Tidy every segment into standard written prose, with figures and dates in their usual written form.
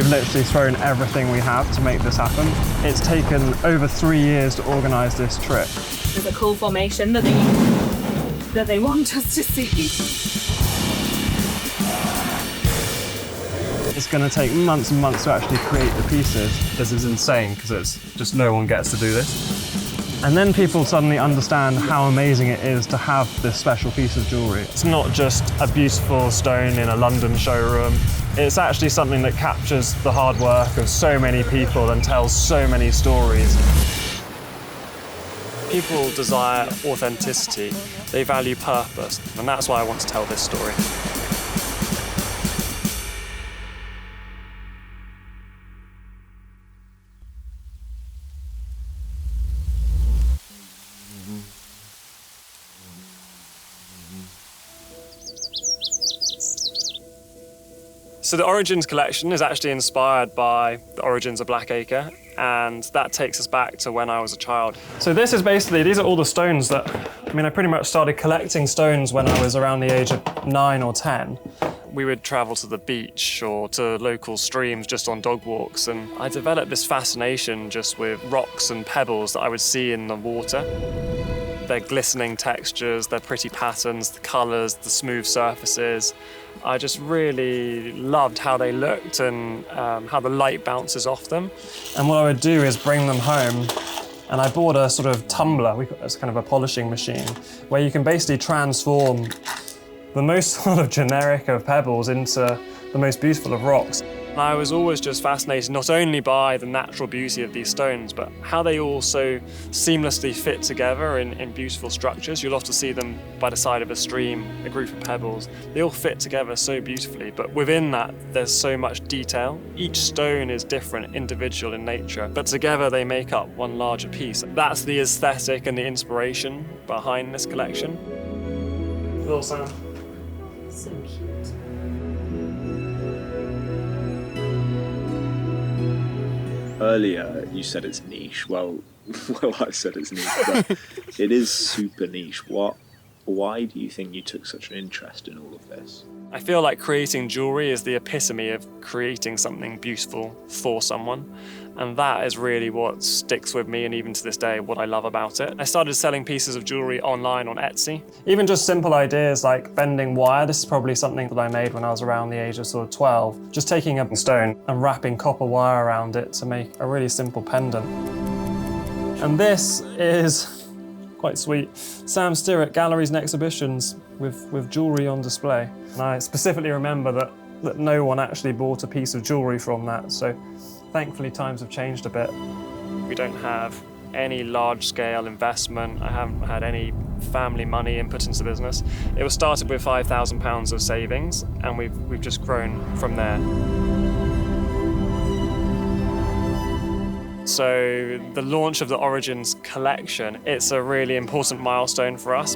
We've literally thrown everything we have to make this happen. It's taken over 3 years to organise this trip. There's a cool formation that they want us to see. It's going to take months and months to actually create the pieces. This is insane because it's just no one gets to do this. And then people suddenly understand how amazing it is to have this special piece of jewellery. It's not just a beautiful stone in a London showroom. It's actually something that captures the hard work of so many people and tells so many stories. People desire authenticity, they value purpose, and that's why I want to tell this story. So the Origins collection is actually inspired by the origins of Blackacre, and that takes us back to when I was a child. So this is basically, these are all the stones that, I pretty much started collecting stones when I was around the age of 9 or 10. We would travel to the beach or to local streams just on dog walks, and I developed this fascination just with rocks and pebbles that I would see in the water. Their glistening textures, their pretty patterns, the colours, the smooth surfaces. I just really loved how they looked and how the light bounces off them. And what I would do is bring them home, and I bought a sort of tumbler, it's kind of a polishing machine, where you can basically transform the most sort of generic of pebbles into the most beautiful of rocks. And I was always just fascinated not only by the natural beauty of these stones, but how they all so seamlessly fit together in beautiful structures. You'll often see them by the side of a stream, a group of pebbles. They all fit together so beautifully, but within that, there's so much detail. Each stone is different, individual in nature, but together they make up one larger piece. That's the aesthetic and the inspiration behind this collection. Little Sam. So cute. Earlier, you said it's niche. Well, I said it's niche, but it is super niche. Why do you think you took such an interest in all of this? I feel like creating jewellery is the epitome of creating something beautiful for someone. And that is really what sticks with me, and even to this day, what I love about it. I started selling pieces of jewellery online on Etsy. Even just simple ideas like bending wire. This is probably something that I made when I was around the age of sort of 12. Just taking a stone and wrapping copper wire around it to make a really simple pendant. And this is quite sweet. Samuel Stirrat galleries and exhibitions with jewellery on display. And I specifically remember that no one actually bought a piece of jewellery from that. So thankfully, times have changed a bit. We don't have any large-scale investment. I haven't had any family money input into the business. It was started with £5,000 of savings, and we've just grown from there. So the launch of the Origins collection, it's a really important milestone for us.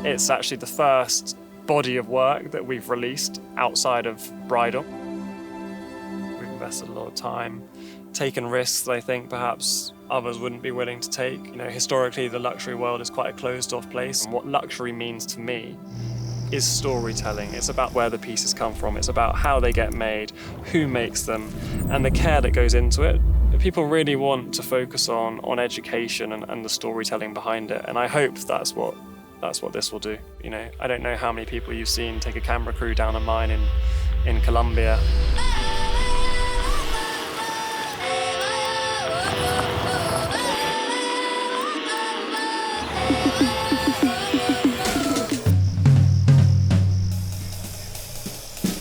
It's actually the first body of work that we've released outside of bridal. We've invested a lot of time, taken risks that I think perhaps others wouldn't be willing to take. You know, historically, the luxury world is quite a closed-off place. And what luxury means to me is storytelling. It's about where the pieces come from. It's about how they get made, who makes them, and the care that goes into it. People really want to focus on education and the storytelling behind it, and I hope that's what this will do. You know, I don't know how many people you've seen take a camera crew down a mine in Colombia.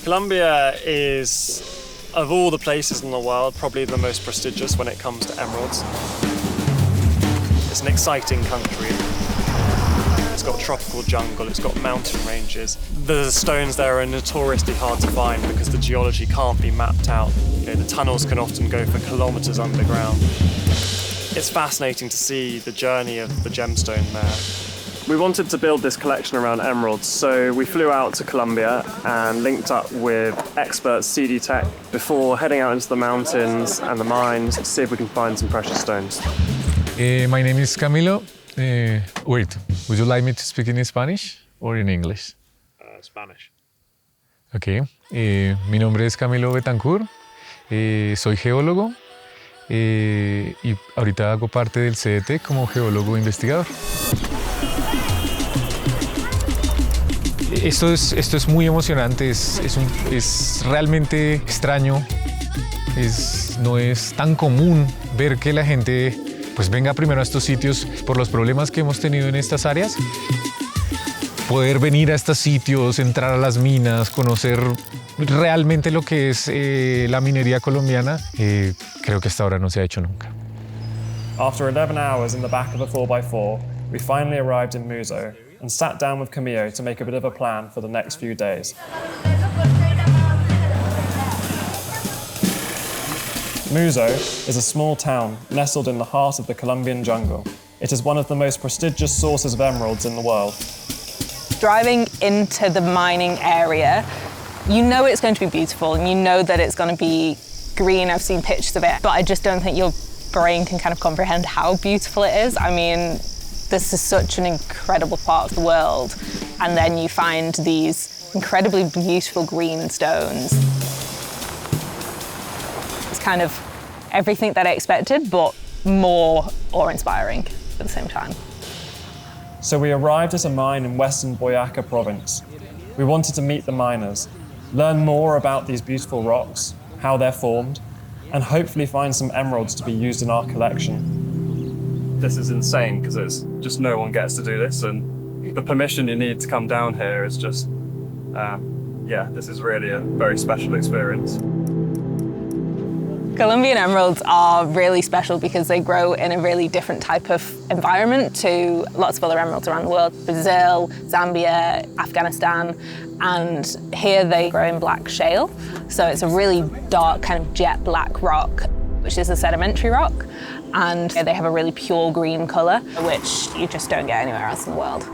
Colombia is, of all the places in the world, probably the most prestigious when it comes to emeralds. It's an exciting country. It's got tropical jungle, it's got mountain ranges. The stones there are notoriously hard to find because the geology can't be mapped out. You know, the tunnels can often go for kilometres underground. It's fascinating to see the journey of the gemstone there. We wanted to build this collection around emeralds, so we flew out to Colombia and linked up with experts CD Tech before heading out into the mountains and the mines to see if we can find some precious stones. My name is Camilo. Wait, would you like me to speak in Spanish or in English? Spanish. Ok, mi nombre es Camilo Betancourt, soy geólogo y ahorita hago parte del CDT como geólogo investigador. Esto es muy emocionante, es realmente extraño, no es tan común ver que la gente pues venga primero a estos sitios por los problemas que hemos tenido en estas áreas. Poder venir a estos sitios, entrar a las minas, conocer realmente lo que es la minería colombiana, creo que hasta ahora no se ha hecho nunca. After 11 hours in the back of a 4x4, we finally arrived in Muso and sat down with Camillo to make a bit of a plan for the next few days. Muso is a small town nestled in the heart of the Colombian jungle. It is one of the most prestigious sources of emeralds in the world. Driving into the mining area, you know it's going to be beautiful and you know that it's going to be green. I've seen pictures of it, but I just don't think your brain can kind of comprehend how beautiful it is. I mean, this is such an incredible part of the world, and then you find these incredibly beautiful green stones. It's kind of everything that I expected, but more awe-inspiring at the same time. So we arrived at a mine in western Boyacá province. We wanted to meet the miners, learn more about these beautiful rocks, how they're formed, and hopefully find some emeralds to be used in our collection. This is insane because it's just no one gets to do this, and the permission you need to come down here is just, yeah, this is really a very special experience. Colombian emeralds are really special because they grow in a really different type of environment to lots of other emeralds around the world. Brazil, Zambia, Afghanistan, and here they grow in black shale. So it's a really dark kind of jet black rock, which is a sedimentary rock. And they have a really pure green color, which you just don't get anywhere else in the world.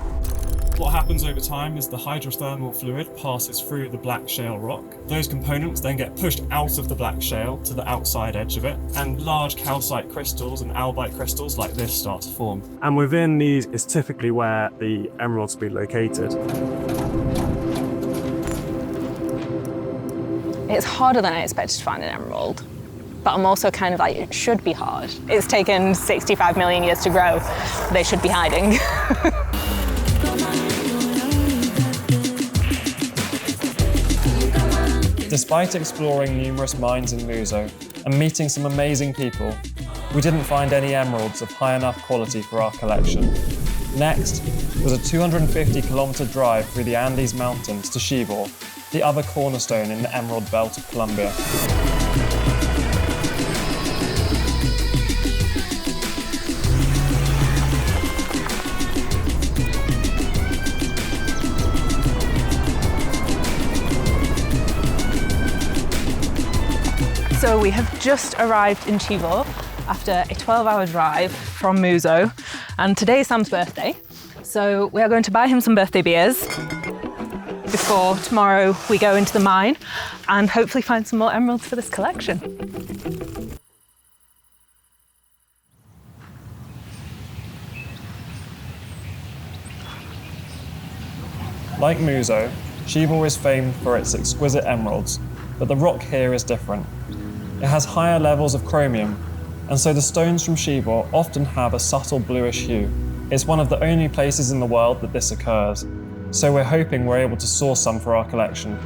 What happens over time is the hydrothermal fluid passes through the black shale rock. Those components then get pushed out of the black shale to the outside edge of it, and large calcite crystals and albite crystals like this start to form. And within these is typically where the emeralds will be located. It's harder than I expected to find an emerald, but I'm also kind of like, it should be hard. It's taken 65 million years to grow. They should be hiding. Despite exploring numerous mines in Muso and meeting some amazing people, we didn't find any emeralds of high enough quality for our collection. Next was a 250-kilometer drive through the Andes Mountains to Chivor, the other cornerstone in the Emerald Belt of Colombia. So we have just arrived in Chivor after a 12-hour drive from Muso, and today is Sam's birthday. So we are going to buy him some birthday beers before tomorrow we go into the mine and hopefully find some more emeralds for this collection. Like Muso, Chivor is famed for its exquisite emeralds, but the rock here is different. It has higher levels of chromium, and so the stones from Chivor often have a subtle bluish hue. It's one of the only places in the world that this occurs, so we're hoping we're able to source some for our collection.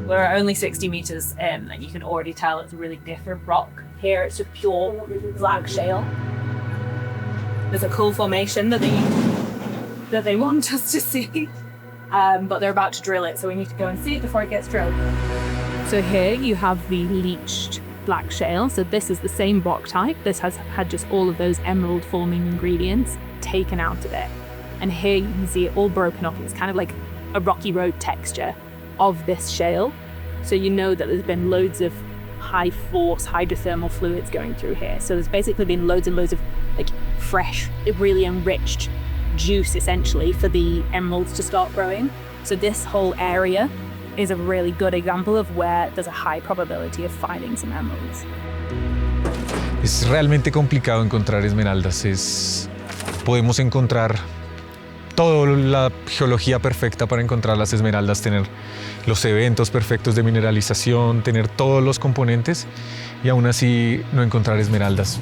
We're only 60 meters in, and you can already tell it's a really different rock. Here it's just pure black shale. There's a cool formation that they want us to see. But they're about to drill it, so we need to go and see it before it gets drilled. So here you have the leached black shale. So this is the same rock type. This has had just all of those emerald forming ingredients taken out of it. And here you can see it all broken up. It's kind of like a rocky road texture of this shale. So you know that there's been loads of high force hydrothermal fluids going through here. So there's basically been loads and loads of like fresh, really enriched juice essentially for the emeralds to start growing. So this whole area is a really good example of where there's a high probability of finding some emeralds. Es realmente complicado encontrar esmeraldas. Podemos encontrar toda la geología perfecta para encontrar las esmeraldas, tener los eventos perfectos de mineralización, tener todos los componentes y aún así no encontrar esmeraldas.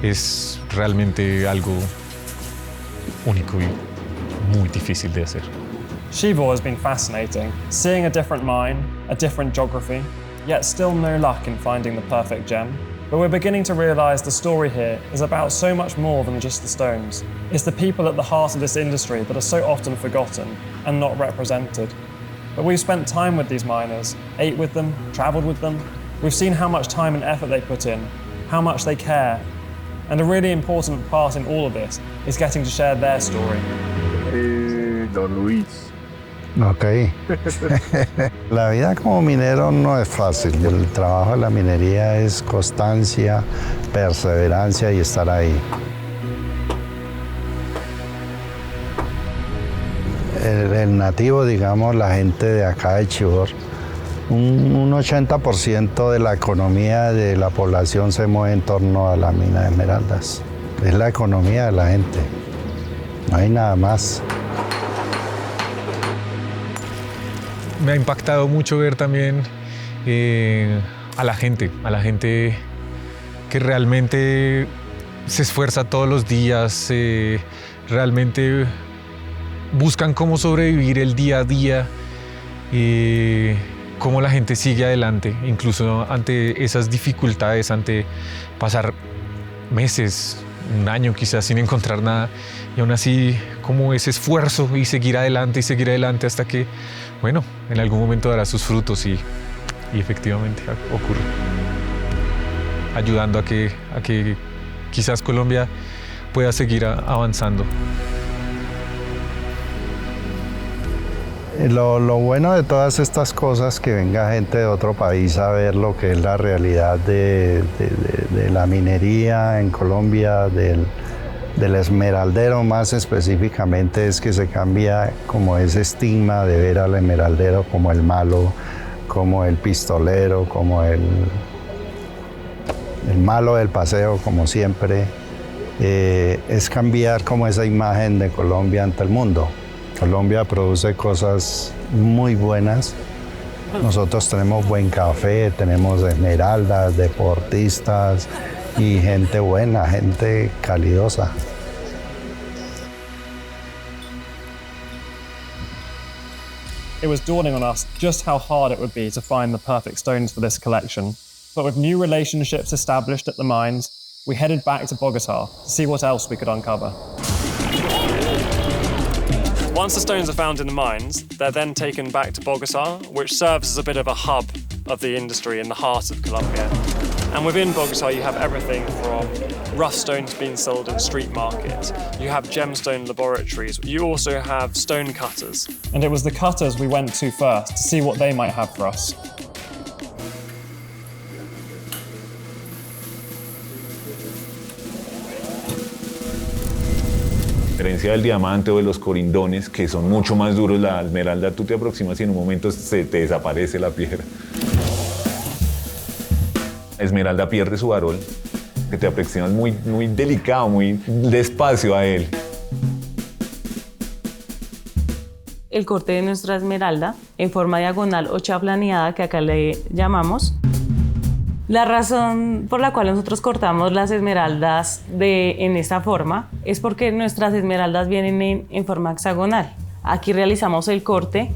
Es realmente algo único y muy difícil de hacer. Chivor has been fascinating, seeing a different mine, a different geography, yet still no luck in finding the perfect gem. But we're beginning to realise the story here is about so much more than just the stones. It's the people at the heart of this industry that are so often forgotten and not represented. But we've spent time with these miners, ate with them, travelled with them. We've seen how much time and effort they put in, how much they care. And a really important part in all of this is getting to share their story. Don Luis. Ok. La vida como minero no es fácil. El trabajo de la minería es constancia, perseverancia y estar ahí. El nativo, digamos, la gente de acá de Chivor, un 80% de la economía de la población se mueve en torno a la mina de esmeraldas. Es la economía de la gente. No hay nada más. Me ha impactado mucho ver también a la gente que realmente se esfuerza todos los días, realmente buscan cómo sobrevivir el día a día, cómo la gente sigue adelante, incluso ante esas dificultades, ante pasar meses, un año quizás sin encontrar nada, y aún así como ese esfuerzo y seguir adelante hasta que, bueno, en algún momento dará sus frutos y efectivamente ocurre, ayudando a que quizás Colombia pueda seguir avanzando. Lo bueno de todas estas cosas, que venga gente de otro país a ver lo que es la realidad de la minería en Colombia, del esmeraldero más específicamente, es que se cambia como ese estigma de ver al esmeraldero como el malo, como el pistolero, como el malo del paseo, como siempre. Es cambiar como esa imagen de Colombia ante el mundo. Colombia produce cosas muy buenas. Nosotros tenemos buen café, tenemos esmeraldas, deportistas y gente buena, gente calidosa. It was dawning on us just how hard it would be to find the perfect stones for this collection. But with new relationships established at the mines, we headed back to Bogota to see what else we could uncover. Once the stones are found in the mines, they're then taken back to Bogota, which serves as a bit of a hub of the industry in the heart of Colombia. And within Bogota, you have everything from rough stones being sold in street markets. You have gemstone laboratories. You also have stone cutters. And it was the cutters we went to first to see what they might have for us. A diferencia del diamante o de los corindones, que son mucho más duros, la esmeralda tú te aproximas y en un momento se te desaparece la piedra. La esmeralda pierde su varol, que te aproximas muy delicado, muy despacio a él. El corte de nuestra esmeralda en forma diagonal o chaplaneada, que acá le llamamos. La razón por la cual nosotros cortamos las esmeraldas en esta forma es porque nuestras esmeraldas vienen en forma hexagonal. Aquí realizamos el corte,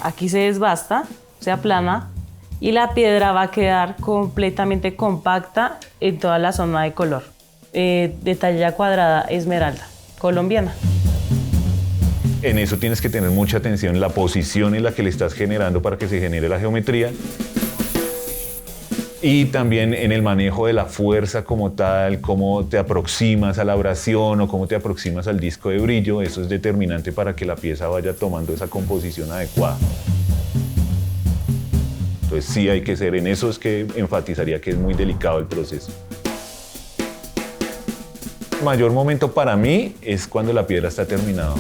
aquí se desbasta, se aplana y la piedra va a quedar completamente compacta en toda la zona de color. De talla cuadrada esmeralda colombiana. En eso tienes que tener mucha atención, la posición en la que le estás generando para que se genere la geometría. Y también en el manejo de la fuerza como tal, cómo te aproximas a la abrasión o cómo te aproximas al disco de brillo. Eso es determinante para que la pieza vaya tomando esa composición adecuada. Entonces sí hay que ser, en eso es que enfatizaría que es muy delicado el proceso. El mayor momento para mí es cuando la piedra está terminada.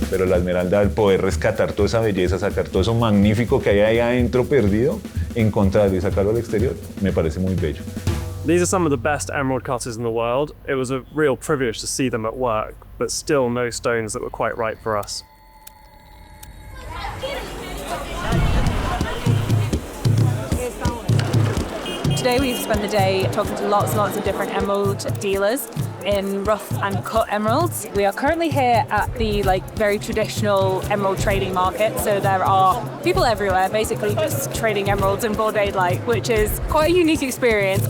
Pero la esmeralda, al poder rescatar toda esa belleza, sacar todo eso magnífico que hay ahí adentro perdido, encontrarlo y sacarlo al exterior, me parece muy bello. These are some of the best emerald cutters in the world. It was a real privilege to see them at work, but still no stones that were quite right for us. Today we've spent the day talking to lots and lots of different emerald dealers in rough and cut emeralds. We are currently here at the very traditional emerald trading market, so there are people everywhere basically just trading emeralds in broad daylight, which is quite a unique experience.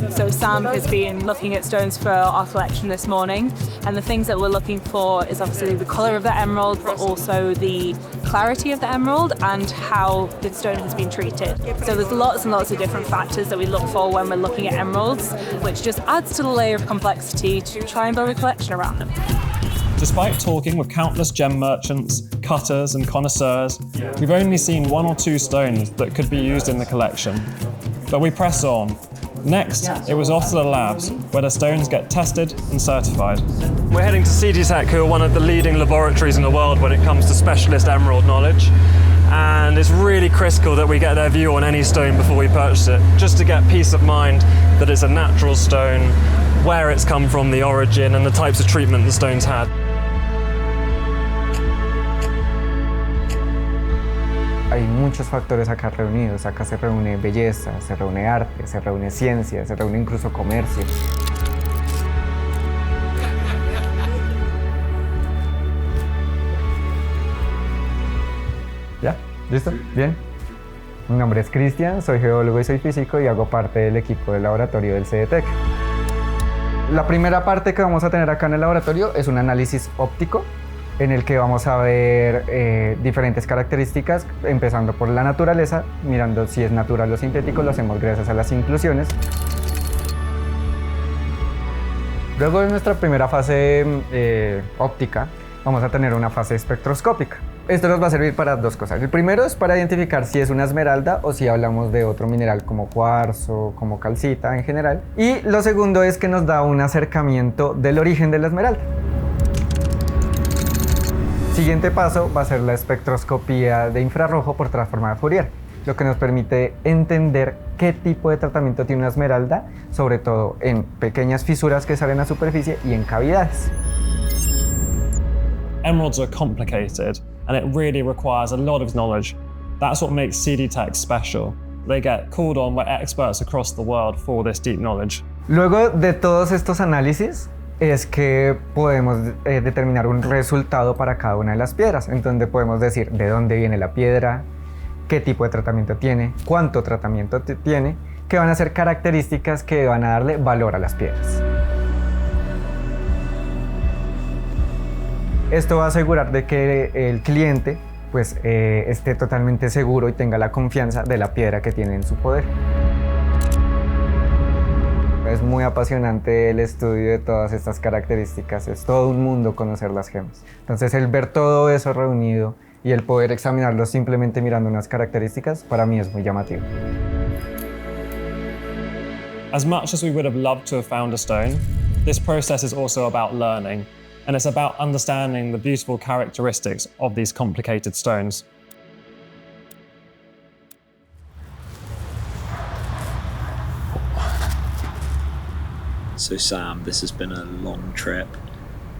So Sam has been looking at stones for our collection this morning, and the things that we're looking for is obviously the colour of the emerald, but also the clarity of the emerald and how the stone has been treated. So there's lots and lots of different factors that we look for when we're looking at emeralds, which just adds to the layer of complexity to try and build a collection around them. Despite talking with countless gem merchants, cutters and connoisseurs, we've only seen 1 or 2 stones that could be used in the collection. But we press on. Next, it was off to the labs, where the stones get tested and certified. We're heading to CDTech, who are one of the leading laboratories in the world when it comes to specialist emerald knowledge. And it's really critical that we get their view on any stone before we purchase it, just to get peace of mind that it's a natural stone, where it's come from, the origin, and the types of treatment the stone's had. Hay muchos factores acá reunidos. Acá se reúne belleza, se reúne arte, se reúne ciencia, se reúne incluso comercio. ¿Ya? ¿Listo? Bien. Mi nombre es Cristian, soy geólogo y soy físico y hago parte del equipo del laboratorio del CDTEC. La primera parte que vamos a tener acá en el laboratorio es un análisis óptico, en el que vamos a ver diferentes características, empezando por la naturaleza, mirando si es natural o sintético, lo hacemos gracias a las inclusiones. Luego de nuestra primera fase óptica, vamos a tener una fase espectroscópica. Esto nos va a servir para 2 cosas. El primero es para identificar si es una esmeralda o si hablamos de otro mineral como cuarzo, como calcita en general. Y lo segundo es que nos da un acercamiento del origen de la esmeralda. Siguiente paso va a ser la espectroscopía de infrarrojo por transformada Fourier, lo que nos permite entender qué tipo de tratamiento tiene una esmeralda, sobre todo en pequeñas fisuras que salen a superficie y en cavidades. Emeralds are complicated, and it really requires a lot of knowledge. That's what makes CDTech special. They get called on by experts across the world for this deep knowledge. Luego de todos estos análisis, es que podemos determinar un resultado para cada una de las piedras, en donde podemos decir de dónde viene la piedra, qué tipo de tratamiento tiene, cuánto tratamiento tiene, que van a ser características que van a darle valor a las piedras. Esto va a asegurar de que el cliente esté totalmente seguro y tenga la confianza de la piedra que tiene en su poder. Es muy apasionante el estudio de todas estas características, es todo un mundo conocer las gemas. Entonces el ver todo eso reunido y el poder examinarlo simplemente mirando unas características, para mí es muy llamativo. As much as we would have loved to have found a stone, this process is also about learning, and it's about understanding the beautiful characteristics of these complicated stones. So Sam, this has been a long trip,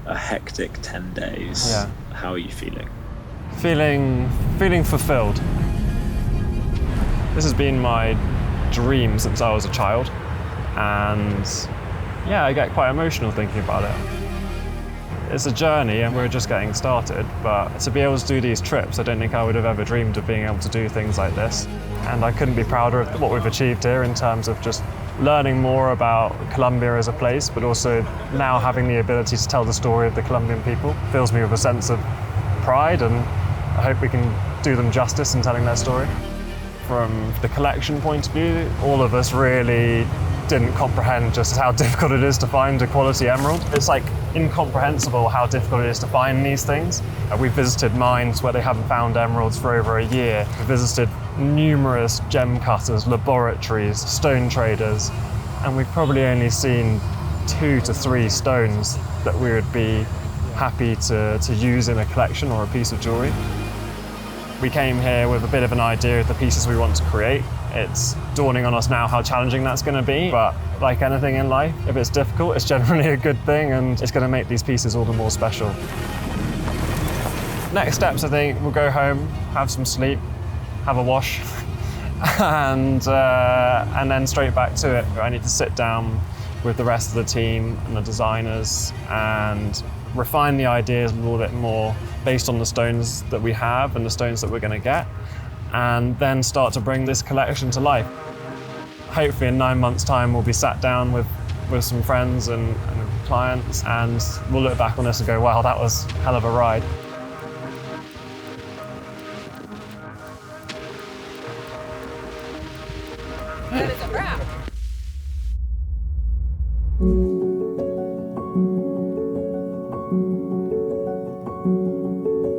a hectic 10 days. Yeah. How are you feeling? Feeling fulfilled. This has been my dream since I was a child, and yeah, I get quite emotional thinking about it. It's a journey and we're just getting started, but to be able to do these trips, I don't think I would have ever dreamed of being able to do things like this. And I couldn't be prouder of what we've achieved here in terms of just learning more about Colombia as a place, but also now having the ability to tell the story of the Colombian people fills me with a sense of pride, and I hope we can do them justice in telling their story. From the collection point of view, all of us really didn't comprehend just how difficult it is to find a quality emerald. It's like incomprehensible how difficult it is to find these things. We've visited mines where they haven't found emeralds for over a year. We've visited numerous gem cutters, laboratories, stone traders, and we've probably only seen 2 to 3 stones that we would be happy to use in a collection or a piece of jewellery. We came here with a bit of an idea of the pieces we want to create. It's dawning on us now how challenging that's going to be, but like anything in life, if it's difficult, it's generally a good thing, and it's going to make these pieces all the more special. Next steps, I think, we'll go home, have some sleep, have a wash, and then straight back to it. I need to sit down with the rest of the team and the designers and refine the ideas a little bit more based on the stones that we have and the stones that we're going to get, and then start to bring this collection to life. Hopefully in 9 months' time we'll be sat down with some friends and clients, and we'll look back on this and go, wow, that was a hell of a ride. That is a wrap.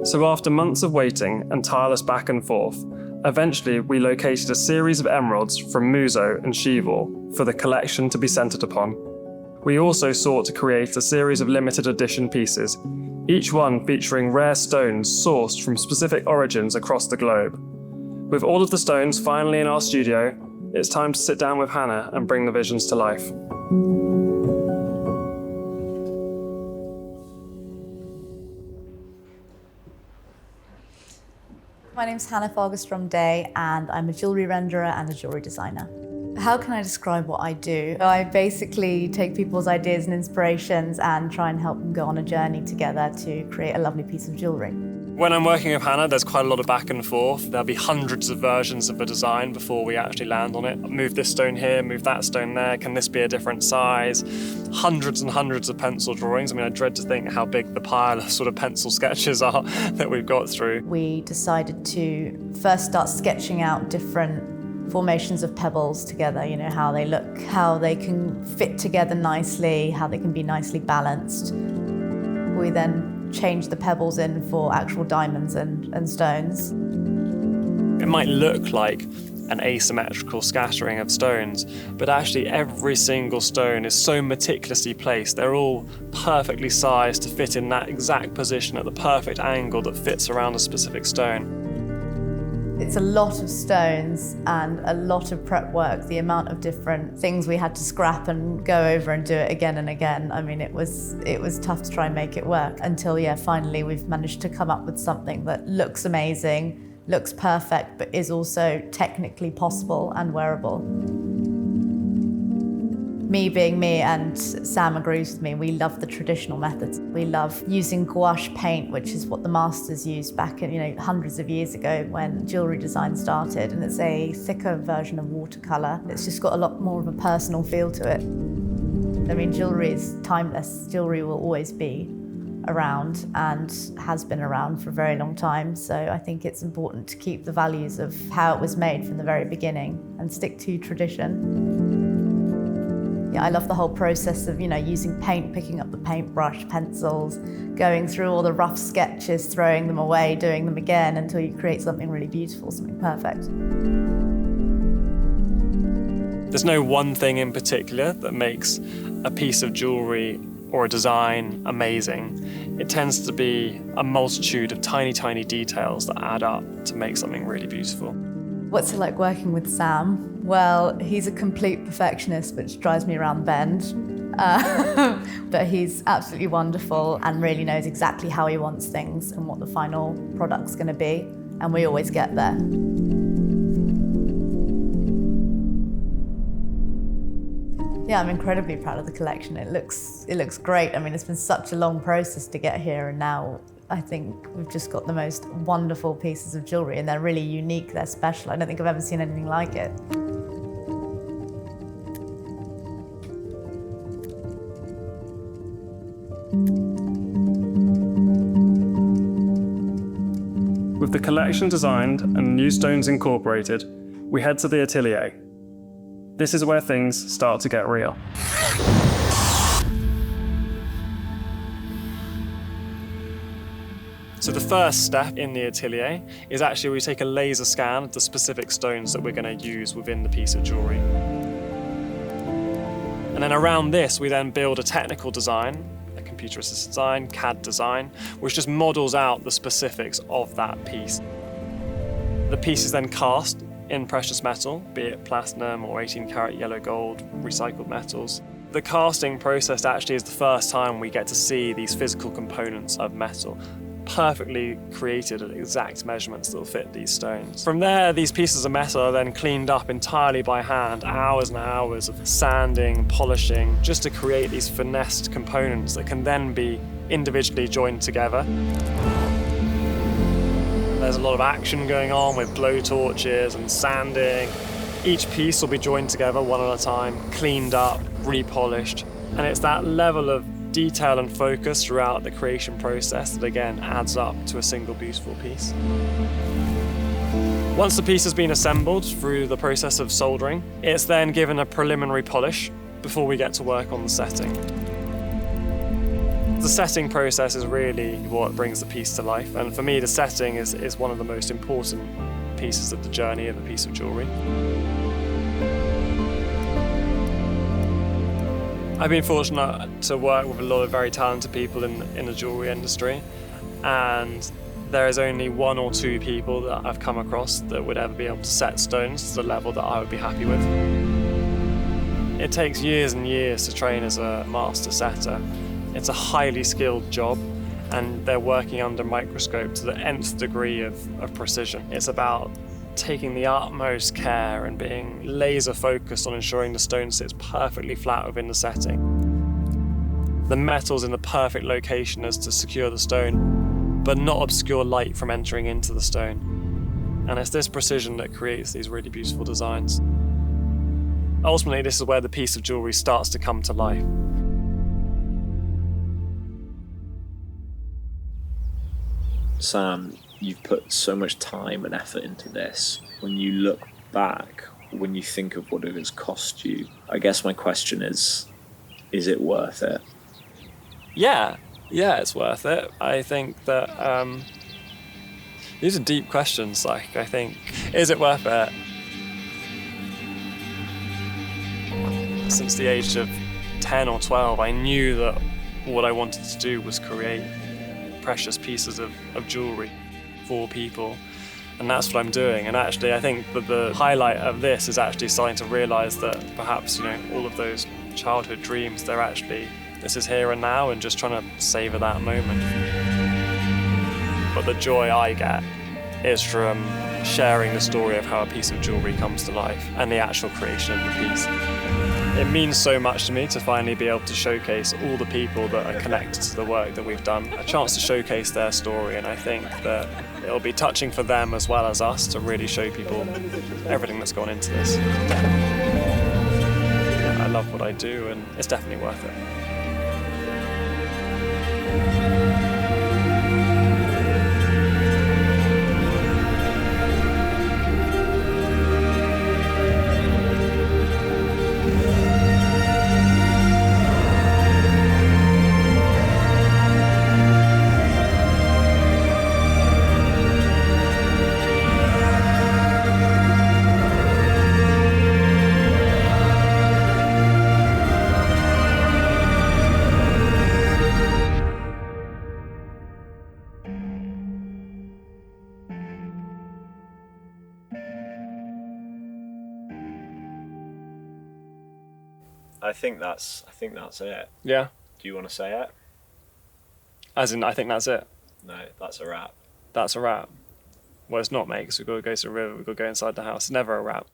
So after months of waiting and tireless back and forth, eventually we located a series of emeralds from Muso and Chivor for the collection to be centred upon. We also sought to create a series of limited edition pieces, each one featuring rare stones sourced from specific origins across the globe. With all of the stones finally in our studio, it's time to sit down with Hannah and bring the visions to life. My name's Hannah Fagerstrom-Day, and I'm a jewellery renderer and a jewellery designer. How can I describe what I do? I basically take people's ideas and inspirations and try and help them go on a journey together to create a lovely piece of jewellery. When I'm working with Hannah, there's quite a lot of back and forth. There'll be hundreds of versions of a design before we actually land on it. Move this stone here, move that stone there, can this be a different size? Hundreds and hundreds of pencil drawings. I mean, I dread to think how big the pile of sort of pencil sketches are that we've got through. We decided to first start sketching out different formations of pebbles together, you know, how they look, how they can fit together nicely, how they can be nicely balanced. We then changed the pebbles in for actual diamonds and stones. It might look like an asymmetrical scattering of stones, but actually every single stone is so meticulously placed. They're all perfectly sized to fit in that exact position at the perfect angle that fits around a specific stone. It's a lot of stones and a lot of prep work, the amount of different things we had to scrap and go over and do it again and again. I mean, it was tough to try and make it work until, yeah, finally we've managed to come up with something that looks amazing, looks perfect, but is also technically possible and wearable. Me being me, and Sam agrees with me, we love the traditional methods. We love using gouache paint, which is what the masters used back in, you know, hundreds of years ago when jewellery design started, and it's a thicker version of watercolour. It's just got a lot more of a personal feel to it. I mean, jewellery is timeless. Jewellery will always be around and has been around for a very long time, so I think it's important to keep the values of how it was made from the very beginning and stick to tradition. Yeah, I love the whole process of, you know, using paint, picking up the paintbrush, pencils, going through all the rough sketches, throwing them away, doing them again until you create something really beautiful, something perfect. There's no one thing in particular that makes a piece of jewellery or a design amazing. It tends to be a multitude of tiny, tiny details that add up to make something really beautiful. What's it like working with Sam? Well, he's a complete perfectionist, which drives me around the bend. But he's absolutely wonderful and really knows exactly how he wants things and what the final product's going to be, and we always get there. Yeah, I'm incredibly proud of the collection. It looks great. I mean, it's been such a long process to get here, and now I think we've just got the most wonderful pieces of jewellery, and they're really unique, they're special. I don't think I've ever seen anything like it. With the collection designed and new stones incorporated, we head to the atelier. This is where things start to get real. So the first step in the atelier is actually we take a laser scan of the specific stones that we're going to use within the piece of jewellery. And then around this, we then build a technical design, a computer-assisted design, CAD design, which just models out the specifics of that piece. The piece is then cast in precious metal, be it platinum or 18-karat yellow gold, recycled metals. The casting process actually is the first time we get to see these physical components of metal, perfectly created at exact measurements that will fit these stones. From there, these pieces of metal are then cleaned up entirely by hand, hours and hours of sanding, polishing, just to create these finessed components that can then be individually joined together. There's a lot of action going on with blow torches and sanding. Each piece will be joined together one at a time, cleaned up, repolished, and it's that level of detail and focus throughout the creation process that again adds up to a single beautiful piece. Once the piece has been assembled through the process of soldering, it's then given a preliminary polish before we get to work on the setting. The setting process is really what brings the piece to life, and for me the setting is one of the most important pieces of the journey of a piece of jewellery. I've been fortunate to work with a lot of very talented people in the jewellery industry, and there is only one or two people that I've come across that would ever be able to set stones to the level that I would be happy with. It takes years and years to train as a master setter. It's a highly skilled job, and they're working under microscope to the nth degree of precision. It's about taking the utmost care and being laser focused on ensuring the stone sits perfectly flat within the setting. The metal's in the perfect location as to secure the stone, but not obscure light from entering into the stone. And it's this precision that creates these really beautiful designs. Ultimately, this is where the piece of jewellery starts to come to life. Sam, you've put so much time and effort into this. When you look back, when you think of what it has cost you, I guess my question is it worth it? Yeah, it's worth it. I think that these are deep questions. Like, I think, is it worth it? Since the age of 10 or 12, I knew that what I wanted to do was create precious pieces of jewellery for people, and that's what I'm doing. And actually, I think that the highlight of this is actually starting to realise that perhaps, all of those childhood dreams, this is here and now, and just trying to savour that moment. But the joy I get is from sharing the story of how a piece of jewellery comes to life and the actual creation of the piece. It means so much to me to finally be able to showcase all the people that are connected to the work that we've done, a chance to showcase their story, and I think that it'll be touching for them as well as us to really show people everything that's gone into this. I love what I do, and it's definitely worth it. I think that's it. Yeah. Do you want to say it? As in, I think that's it. No, that's a wrap. That's a wrap. Well, it's not, mate, because we've got to go to the river, we've got to go inside the house. It's never a wrap.